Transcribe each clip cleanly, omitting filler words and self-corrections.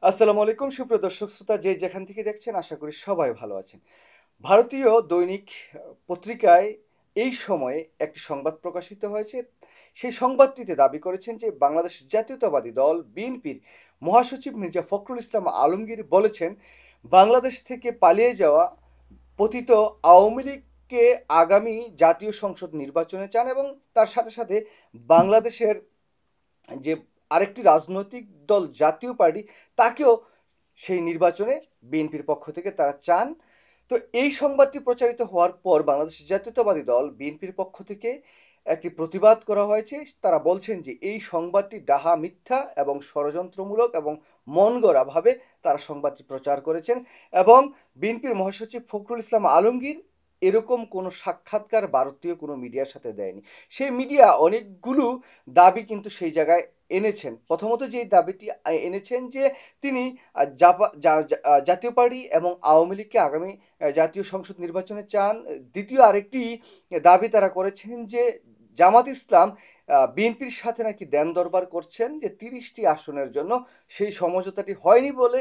আসসালামু আলাইকুম সুপ্রিয় দর্শক শ্রোতা যে যেখান থেকে দেখছেন আশা করি সবাই ভালো আছেন। ভারতীয় দৈনিক পত্রিকায় এই সময়ে একটি সংবাদ প্রকাশিত হয়েছে। সেই সংবাদটিতে দাবি করেছেন যে বাংলাদেশ জাতীয়তাবাদী দল বিএনপির মহাসচিব মির্জা ফখরুল ইসলাম আলমগীর বলেছেন বাংলাদেশ থেকে পালিয়ে যাওয়া পতিত আওয়ামী লীগকে আগামী জাতীয় সংসদ নির্বাচনে চান এবং তার সাথে সাথে বাংলাদেশের যে আরেকটি রাজনৈতিক দল জাতীয় পার্টি তাকেও সেই নির্বাচনে বিএনপির পক্ষ থেকে তারা চান। তো এই সংবাদটি প্রচারিত হওয়ার পর বাংলাদেশ জাতীয়তাবাদী দল বিএনপির পক্ষ থেকে একটি প্রতিবাদ করা হয়েছে। তারা বলছেন যে এই সংবাদটি ডাহা মিথ্যা এবং ষড়যন্ত্রমূলক এবং মনগড়াভাবে তারা সংবাদটি প্রচার করেছেন এবং বিএনপির মহাসচিব ফখরুল ইসলাম আলমগীর এরকম কোনো সাক্ষাৎকার ভারতীয় কোনো মিডিয়ার সাথে দেয়নি। সেই মিডিয়া অনেকগুলো দাবি কিন্তু সেই জায়গায় এনেছেন। প্রথমত যে দাবিটি এনেছেন যে তিনি জাতীয় পার্টি এবং আওয়ামী লীগকে আগামী জাতীয় সংসদ নির্বাচনে চান। দ্বিতীয় আরেকটি দাবি তারা করেছেন যে জামাত ইসলাম বিএনপির সাথে নাকি দেন দরবার করছেন যে ৩০টি আসনের জন্য সেই সমঝোতাটি হয়নি বলে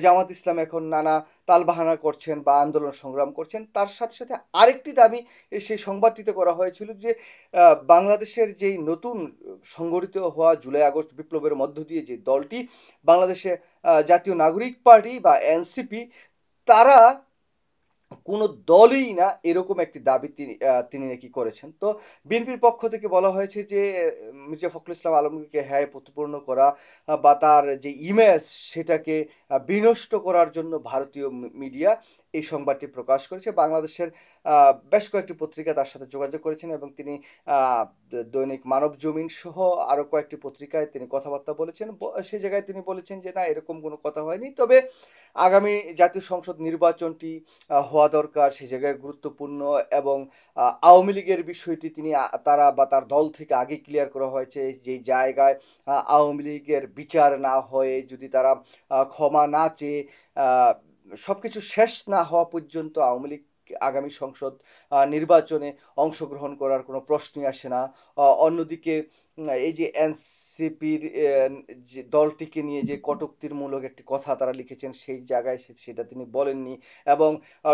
জামাত ইসলাম এখন নানা তালবাহানা করছেন বা আন্দোলন সংগ্রাম করছেন। তার সাথে সাথে আরেকটি দাবি সেই সংবাদটিতে করা হয়েছিল যে বাংলাদেশের যেই নতুন সংগঠিত হওয়া জুলাই আগস্ট বিপ্লবের মধ্য দিয়ে যে দলটি বাংলাদেশে জাতীয় নাগরিক পার্টি বা এনসিপি, তারা কোনো দলই না এরকম একটি দাবি তিনি নাকি করেছেন। তো বিএনপির পক্ষ থেকে বলা হয়েছে যে মির্জা ফখরুল ইসলাম আলমগীরকে হ্যায় প্রতিপন্ন করা বা তার যে ইমেজ সেটাকে বিনষ্ট করার জন্য ভারতীয় মিডিয়া এই সংবাদটি প্রকাশ করেছে। বাংলাদেশের বেশ কয়েকটি পত্রিকা তার সাথে যোগাযোগ করেছেন এবং তিনি দৈনিক মানব জমিন সহ আরও কয়েকটি পত্রিকায় তিনি কথাবার্তা বলেছেন। সে জায়গায় তিনি বলেছেন যে না, এরকম কোনো কথা হয়নি, তবে আগামী জাতীয় সংসদ নির্বাচনটি হওয়া দরকার, সে জায়গায় গুরুত্বপূর্ণ এবং আওয়ামী লীগের বিষয়টি তিনি তারা বা তার দল থেকে আগে ক্লিয়ার করা হয়েছে যে জায়গায় আওয়ামী লীগের বিচার না হয়ে যদি তারা ক্ষমা না চেয়ে সবকিছু শেষ না হওয়া পর্যন্ত আওয়ামী লীগ আগামী সংসদ নির্বাচনে অংশগ্রহণ করার কোনো প্রশ্নই আসে না। অন্যদিকে এই যে এনসিপির যে দলটিকে নিয়ে যে কটূক্তিমূলক একটি কথা তারা লিখেছেন সেই জায়গায় সেটা তিনি বলেননি এবং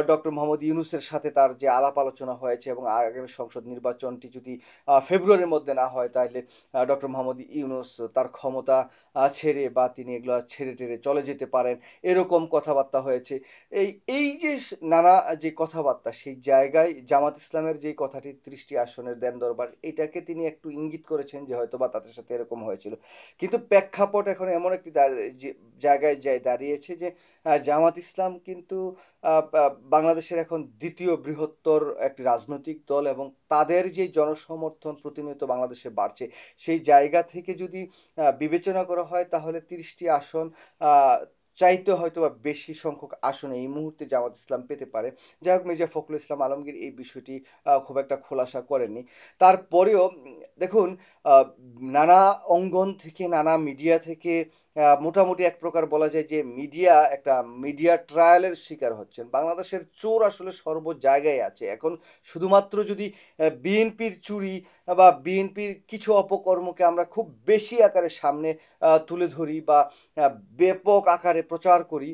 ডক্টর মোহাম্মদ ইউনূসের সাথে তার যে আলাপ আলোচনা হয়েছে এবং আগামী সংসদ নির্বাচনটি যদি ফেব্রুয়ারির মধ্যে না হয় তাহলে ডক্টর মোহাম্মদ ইউনূস তার ক্ষমতা ছেড়ে বা তিনি এগুলো ছেড়ে টেড়ে চলে যেতে পারেন, এরকম কথাবার্তা হয়েছে। এই এই যে নানা যে কথাবার্তা সেই জায়গায় জামাত ইসলামের যে কথাটি ৩০টি আসনের দেন দরবার, এটাকে তিনি একটু ইঙ্গিত করেছেন যে হয়তো বা তাদের সাথে এরকম হয়েছিল। কিন্তু প্রেক্ষাপট এখন এমন একটি জায়গায় দাঁড়িয়েছে যে জামাত ইসলাম কিন্তু বাংলাদেশের এখন দ্বিতীয় বৃহত্তর একটি রাজনৈতিক দল এবং তাদের যে জনসমর্থন প্রতিনিয়ত বাংলাদেশে বাড়ছে, সেই জায়গা থেকে যদি বিবেচনা করা হয় তাহলে ৩০টি আসন চাইতে হয়তো বা বেশি সংখ্যক আসন এই মুহূর্তে জামাত ইসলাম পেতে পারে। যাই হোক, মির্জা ফখরুল ইসলাম আলমগীর এই বিষয়টি খুব একটা খোলাসা করেননি। তারপরেও দেখুন, নানা অঙ্গন থেকে নানা মিডিয়া থেকে মোটামুটি এক প্রকার বলা যায় যে মিডিয়া একটা মিডিয়া ট্রায়ালের শিকার হচ্ছেন। বাংলাদেশের চোর আসলে সর্ব জায়গায় আছে। এখন শুধুমাত্র যদি বিএনপির চুরি বা বিএনপির কিছু অপকর্মকে আমরা খুব বেশি আকারে সামনে তুলে ধরি বা ব্যাপক আকারে প্রচার করি,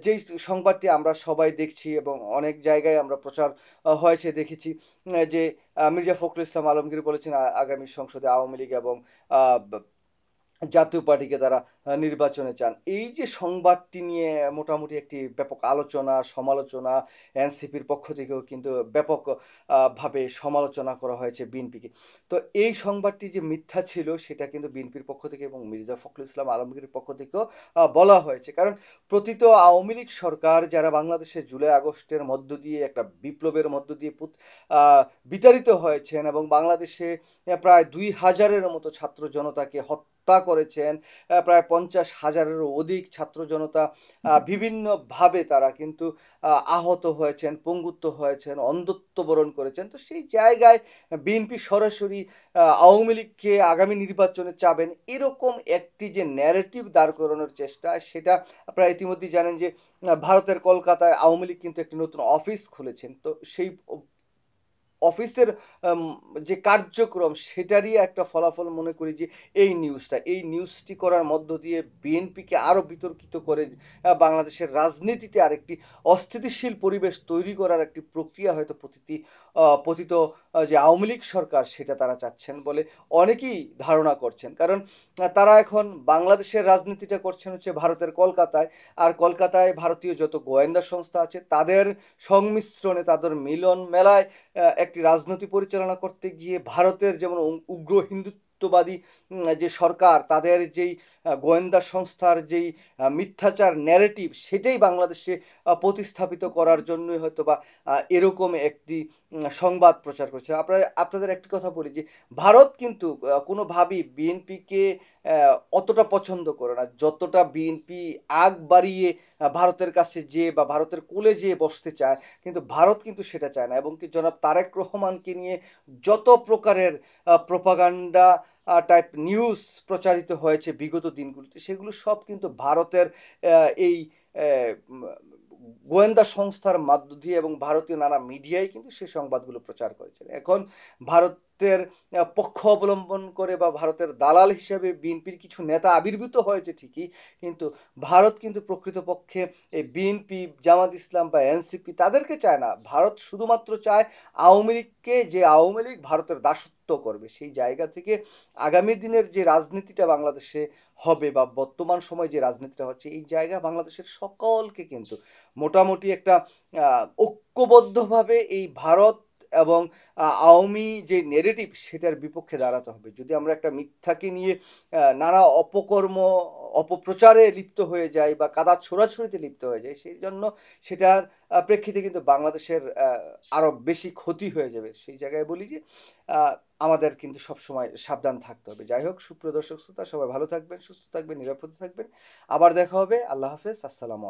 যেই সংবাদটি আমরা সবাই দেখছি এবং অনেক জায়গায় আমরা প্রচার হয়েছে দেখেছি, যে মির্জা ফখরুল ইসলাম আলমগীর বলেছেন আগামী সংসদে আওয়ামী লীগ এবং আহ, জাতীয় পার্টিকে তারা নির্বাচনে চান। এই যে সংবাদটি নিয়ে মোটামুটি একটি ব্যাপক আলোচনা সমালোচনা, এনসিপির পক্ষ থেকেও কিন্তু ব্যাপক ভাবে সমালোচনা করা হয়েছে বিএনপিকে। তো এই সংবাদটি যে মিথ্যা ছিল সেটা কিন্তু বিএনপির পক্ষ থেকে এবং মির্জা ফখরুল ইসলাম আলমগীরের পক্ষ থেকেও বলা হয়েছে। কারণ প্রতীত আওয়ামী লীগ সরকার যারা বাংলাদেশে জুলাই আগস্টের মধ্য দিয়ে একটা বিপ্লবের মধ্য দিয়ে বিতাড়িত হয়েছেন এবং বাংলাদেশে প্রায় ২,০০০-এর মতো ছাত্র জনতাকে হত্যা করেছেন, প্রায় ৫০,০০০-এরও অধিক ছাত্র জনতা বিভিন্নভাবে তারা কিন্তু আহত হয়েছেন, পঙ্গুত্ব হয়েছেন, অন্ধত্ব বরণ করেছেন। তো সেই জায়গায় বিএনপি সরাসরি আওয়ামী লীগকে আগামী নির্বাচনে চাবেন এরকম একটি যে ন্যারেটিভ দাঁড় করানোর চেষ্টা, সেটা আপনারা ইতিমধ্যেই জানেন যে ভারতের কলকাতায় আওয়ামী লীগ কিন্তু একটি নতুন অফিস খুলেছেন। তো সেই অফিসের আম যে কার্যক্রম সেটারই একটা ফলাফল মনে করি যে এই নিউজটি করার মধ্য দিয়ে বিএনপিকে আরো বিতর্কিত করে বাংলাদেশের রাজনীতিতে আরেকটি অস্থিতিশীল পরিবেশ তৈরি করার একটি প্রক্রিয়া হয়তো পতিত যে আওয়ামী লীগ সরকার সেটা তারা চাচ্ছেন বলে অনেকেই ধারণা করছেন। কারণ তারা এখন বাংলাদেশের রাজনীতিটা করছেন হচ্ছে ভারতের কলকাতায়। আর কলকাতায় ভারতীয় যত গোয়েন্দা সংস্থা আছে তাদের সংমিশ্রণে, তাদের মিলন মেলায় একটি রাজনীতি পরিচালনা করতে গিয়ে ভারতের যেমন উগ্র হিন্দুত্ববাদী যে সরকার তাদের যেই গোয়েন্দা সংস্থার যেই মিথ্যাচার ন্যারেটিভ সেটাই বাংলাদেশে প্রতিস্থাপিত করার জন্যই হয়তোবা এরকম একটি সংবাদ প্রচার করছে। আপনাদের একটি কথা বলি যে ভারত কিন্তু কোনোভাবেই বিএনপিকে অতটা পছন্দ করে না যতটা বিএনপি আগ বাড়িয়ে ভারতের কাছে যেয়ে বা ভারতের কোলে যেয়ে বসতে চায়, কিন্তু ভারত কিন্তু সেটা চায় না। এবং কি জনাব তারেক রহমানকে নিয়ে যত প্রকারের প্রোপাগান্ডা টাইপ নিউজ প্রচারিত হয়েছে বিগত দিনগুলোতে সেগুলো সব কিন্তু ভারতের এই গোয়েন্দা সংস্থার মধ্য দিয়ে এবং ভারতীয় নানা মিডিয়ায় কিন্তু সেই সংবাদগুলো প্রচার করেছিল। এখন ভারতের পক্ষ অবলম্বন করে বা ভারতের দালাল হিসেবে বিএনপির কিছু নেতা আবির্ভূত হয়েছে ঠিকই, কিন্তু ভারত কিন্তু প্রকৃতপক্ষে এই বিএনপি, জামাত ইসলাম বা এনসিপি তাদেরকে চায় না। ভারত শুধুমাত্র চায় আওয়ামী লীগকে, যে আওয়ামী লীগ ভারতের দাসত্ব করবে। সেই জায়গা থেকে আগামী দিনের যে রাজনীতিটা বাংলাদেশে হবে বা বর্তমান সময়ে যে রাজনীতিটা হচ্ছে এই জায়গা বাংলাদেশের সকলকে কিন্তু মোটামুটি একটা ঐক্যবদ্ধভাবে এই ভারত এবং আওয়ামী যে নেগেটিভ সেটার বিপক্ষে দাঁড়াতে হবে। যদি আমরা একটা মিথ্যাকে নিয়ে নানা অপকর্ম অপপ্রচারে লিপ্ত হয়ে যাই বা কাদা ছোড়াছুড়িতে লিপ্ত হয়ে যায়, সেই জন্য সেটার প্রেক্ষিতে কিন্তু বাংলাদেশের আরো বেশি ক্ষতি হয়ে যাবে। সেই জায়গায় বলি যে আমাদের কিন্তু সবসময় সাবধান থাকতে হবে। যাই হোক, সুপ্রিয় দর্শক শ্রোতা, সবাই ভালো থাকবেন, সুস্থ থাকবেন, নিরাপদে থাকবেন। আবার দেখা হবে। আল্লাহ হাফেজ। আসসালামু